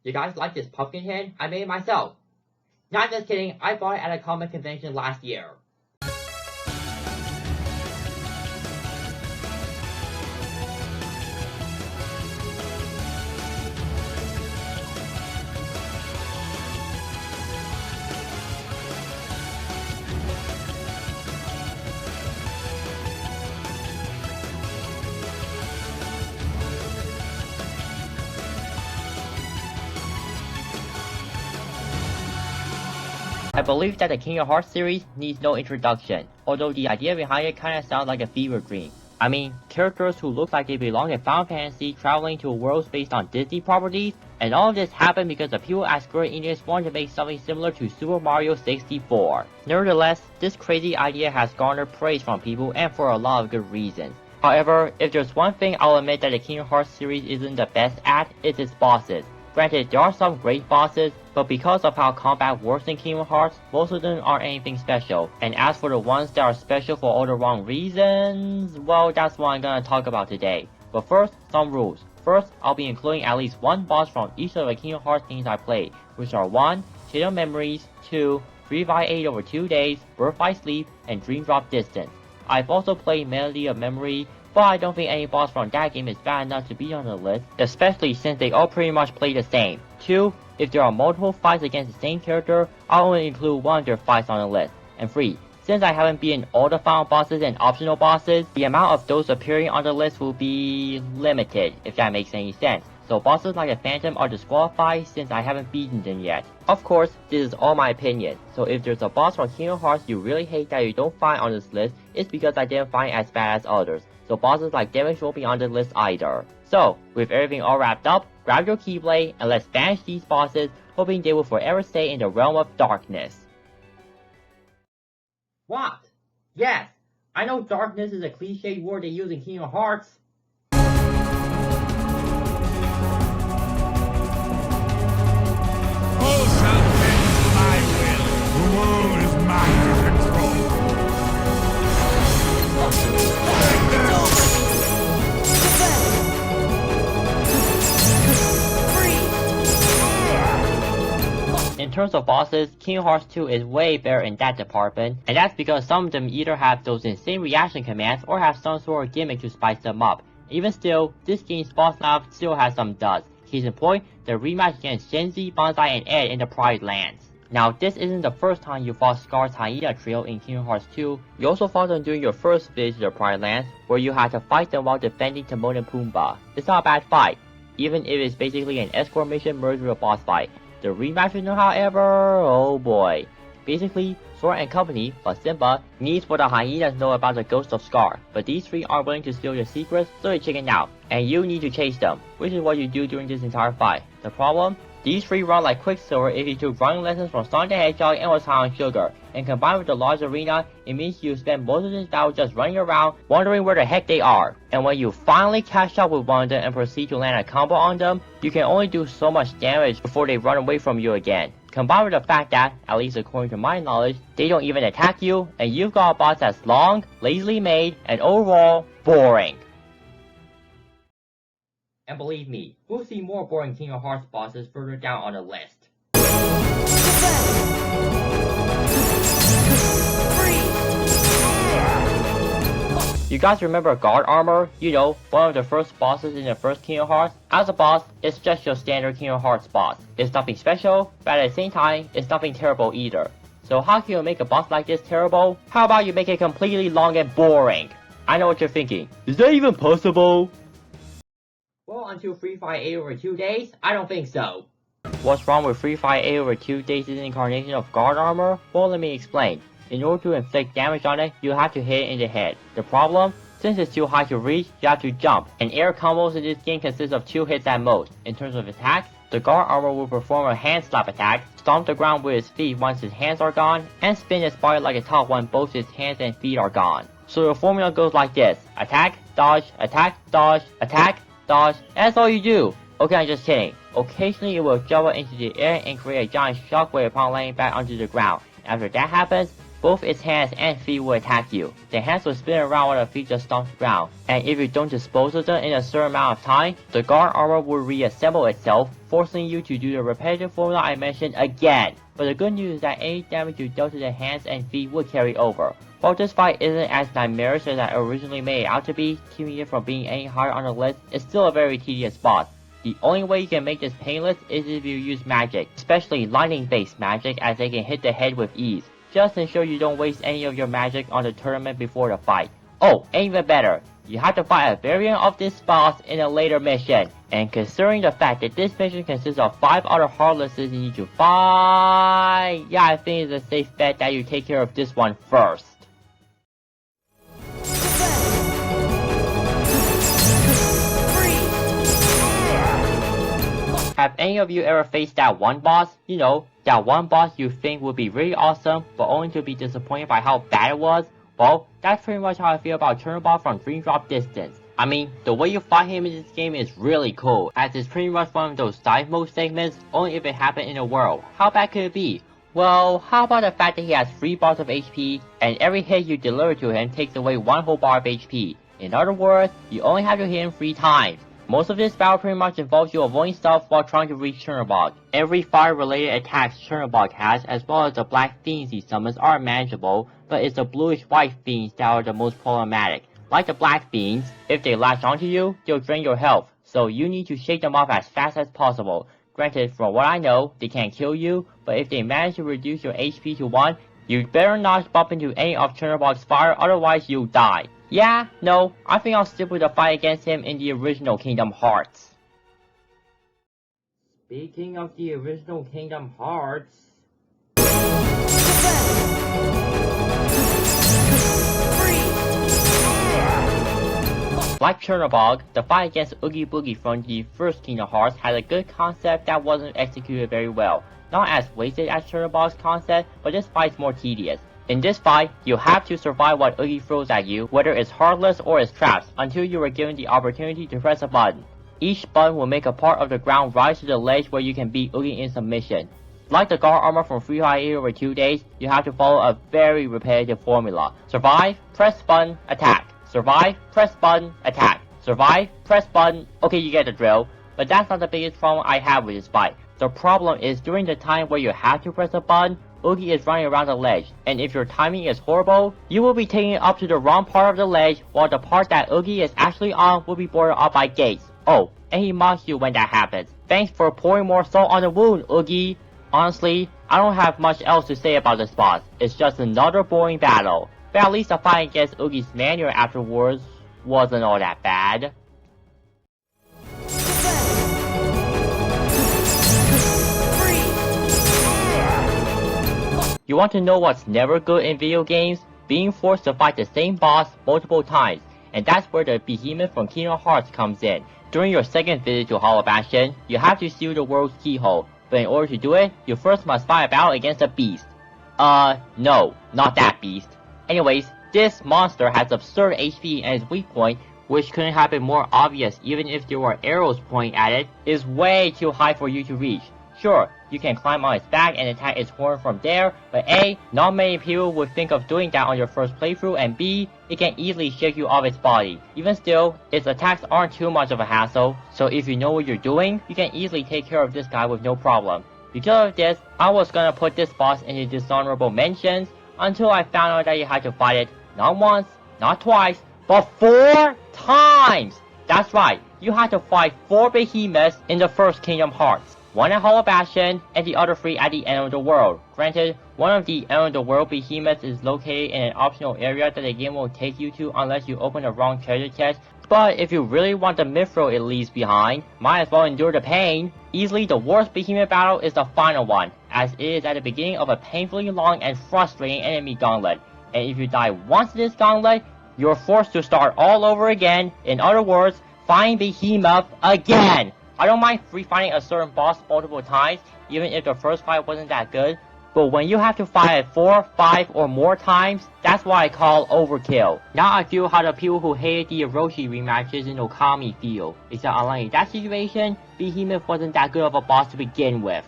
You guys like this pumpkin head? I made it myself. Not just kidding, I bought it at a comic convention last year. I believe that the Kingdom Hearts series needs no introduction, although the idea behind it kinda sounds like a fever dream. I mean, characters who look like they belong in Final Fantasy traveling to worlds based on Disney properties, and all of this happened because the people at Square Enix wanted to make something similar to Super Mario 64. Nevertheless, this crazy idea has garnered praise from people and for a lot of good reasons. However, if there's one thing I'll admit that the Kingdom Hearts series isn't the best at, it's its bosses. Granted, there are some great bosses, but because of how combat works in Kingdom Hearts, most of them aren't anything special. And as for the ones that are special for all the wrong reasons, well, that's what I'm gonna talk about today. But first, some rules. First, I'll be including at least one boss from each of the Kingdom Hearts games I played, which are 1. Chain of Memories, 2. Free by 8 over 2 days, Birth by Sleep, and Dream Drop Distance. I've also played Melody of Memory, but I don't think any boss from that game is bad enough to be on the list, especially since they all pretty much play the same. 2. If there are multiple fights against the same character, I'll only include one of their fights on the list. And 3. Since I haven't beaten all the final bosses and optional bosses, the amount of those appearing on the list will be limited, if that makes any sense. So bosses like the Phantom are disqualified since I haven't beaten them yet. Of course, this is all my opinion, so if there's a boss from Kingdom Hearts you really hate that you don't find on this list, it's because I didn't find it as bad as others. So bosses like Damage won't be on the list either. So, with everything all wrapped up, grab your Keyblade and let's banish these bosses, hoping they will forever stay in the realm of darkness. What? Yes, I know darkness is a cliched word they use in Kingdom Hearts. All shall bend to my will. The world is mine to control. In terms of bosses, Kingdom Hearts 2 is way better in that department, and that's because some of them either have those insane reaction commands or have some sort of gimmick to spice them up. Even still, this game's boss lab still has some duds. Case in point, the rematch against Shenzi, Banzai, and Ed in the Pride Lands. Now, this isn't the first time you fought Scar's Hyena Trio in Kingdom Hearts 2. You also fought them during your first visit to the Pride Lands, where you had to fight them while defending Timon and Pumbaa. It's not a bad fight, even if it's basically an escort mission merged with a boss fight. The rematch with them, however, oh boy. Basically, Sora and company, plus Simba, needs what the hyenas know about the ghost of Scar, but these three aren't willing to steal your secrets, so they chicken out, and you need to chase them, which is what you do during this entire fight. The problem? These three run like Quicksilver if you took running lessons from Sonic the Hedgehog and was high on sugar, and combined with the large arena, it means you spend most of this battle just running around, wondering where the heck they are. And when you finally catch up with one of them and proceed to land a combo on them, you can only do so much damage before they run away from you again. Combined with the fact that, at least according to my knowledge, they don't even attack you, and you've got a boss that's long, lazily made, and overall, boring. And believe me, we'll see more boring Kingdom Hearts bosses further down on the list. You guys remember Guard Armor? You know, one of the first bosses in the first Kingdom Hearts? As a boss, it's just your standard Kingdom Hearts boss. It's nothing special, but at the same time, it's nothing terrible either. So how can you make a boss like this terrible? How about you make it completely long and boring? I know what you're thinking. Is that even possible? Well, until Free Fire 8 over 2 days, I don't think so. What's wrong with Free Fire 8 over 2 days' incarnation of Guard Armor? Well, let me explain. In order to inflict damage on it, you have to hit it in the head. The problem? Since it's too high to reach, you have to jump, and air combos in this game consist of 2 hits at most. In terms of attacks, the Guard Armor will perform a hand slap attack, stomp the ground with his feet once his hands are gone, and spin his body like a top when both his hands and feet are gone. So the formula goes like this: attack, dodge, attack, dodge, attack, dodge, and that's all you do. Okay, I'm just kidding. Occasionally it will jump up into the air and create a giant shockwave upon landing back onto the ground. After that happens, both its hands and feet will attack you. The hands will spin around while the feet just stomp the ground, and if you don't dispose of them in a certain amount of time, the guard armor will reassemble itself, forcing you to do the repetitive formula I mentioned again. But the good news is that any damage you dealt to the hands and feet will carry over. While this fight isn't as nightmarish as I originally made it out to be, keeping it from being any higher on the list is still a very tedious boss. The only way you can make this painless is if you use magic, especially lightning-based magic, as they can hit the head with ease. Just ensure you don't waste any of your magic on the tournament before the fight. Oh, and even better, you have to fight a variant of this boss in a later mission. And considering the fact that this mission consists of 5 other Heartlesses you need to fight, yeah, I think it's a safe bet that you take care of this one first. Have any of you ever faced that one boss? You know, that one boss you think would be really awesome, but only to be disappointed by how bad it was? Well, that's pretty much how I feel about Chernobog from Dream Drop Distance. I mean, the way you fight him in this game is really cool, as it's pretty much one of those dive mode segments, only if it happened in the world. How bad could it be? Well, how about the fact that he has 3 bars of HP, and every hit you deliver to him takes away 1 whole bar of HP. In other words, you only have to hit him 3 times. Most of this battle pretty much involves you avoiding stuff while trying to reach Chernobog. Every fire-related attacks Chernobog has, as well as the black fiends he summons, are manageable, but it's the bluish-white fiends that are the most problematic. Like the black fiends, if they latch onto you, they'll drain your health, so you need to shake them off as fast as possible. Granted, from what I know, they can't kill you, but if they manage to reduce your HP to 1, you better not bump into any of Chernobog's fire, otherwise you'll die. Yeah, no, I think I'll stick with the fight against him in the original Kingdom Hearts. Speaking of the original Kingdom Hearts... Like Chernobog, the fight against Oogie Boogie from the first Kingdom Hearts had a good concept that wasn't executed very well. Not as wasted as Chernobog's concept, but this fight's more tedious. In this fight, you have to survive what Oogie throws at you, whether it's Heartless or it's traps, until you are given the opportunity to press a button. Each button will make a part of the ground rise to the ledge where you can beat Oogie in submission. Like the guard armor from Free High 8 over 2 days, you have to follow a very repetitive formula. Survive, press button, attack. Survive, press button, attack. Survive, press button. Okay, you get the drill. But that's not the biggest problem I have with this fight. The problem is during the time where you have to press a button, Oogie is running around the ledge, and if your timing is horrible, you will be taking it up to the wrong part of the ledge, while the part that Oogie is actually on will be boarded up by gates. Oh, and he mocks you when that happens. Thanks for pouring more salt on the wound, Oogie. Honestly, I don't have much else to say about this boss. It's just another boring battle. But at least the fight against Oogie's manual afterwards wasn't all that bad. You want to know what's never good in video games? Being forced to fight the same boss multiple times, and that's where the behemoth from Kingdom Hearts comes in. During your second visit to Hollow Bastion, you have to seal the world's keyhole, but in order to do it, you first must fight a battle against a beast. No, not that beast. Anyways, this monster has absurd HP and its weak point, which couldn't have been more obvious even if there were arrows pointing at it, is way too high for you to reach. Sure, you can climb on its back and attack its horn from there, but A, not many people would think of doing that on your first playthrough, and B, it can easily shake you off its body. Even still, its attacks aren't too much of a hassle, so if you know what you're doing, you can easily take care of this guy with no problem. Because of this, I was gonna put this boss in the dishonorable mentions, until I found out that you had to fight it not once, not twice, but 4 times! That's right, you had to fight 4 behemoths in the first Kingdom Hearts. 1 at Hollow Bastion, and the other 3 at the end of the world. Granted, one of the end of the world behemoths is located in an optional area that the game won't take you to unless you open the wrong treasure chest, but if you really want the mithril it leaves behind, might as well endure the pain. Easily the worst behemoth battle is the final one, as it is at the beginning of a painfully long and frustrating enemy gauntlet. And if you die once in this gauntlet, you're forced to start all over again. In other words, find Behemoth again! I don't mind refighting a certain boss multiple times, even if the first fight wasn't that good, but when you have to fight it 4, 5, or more times, that's what I call overkill. Now I feel how the people who hated the Orochi rematches in Okami feel, except unlike that situation, Behemoth wasn't that good of a boss to begin with.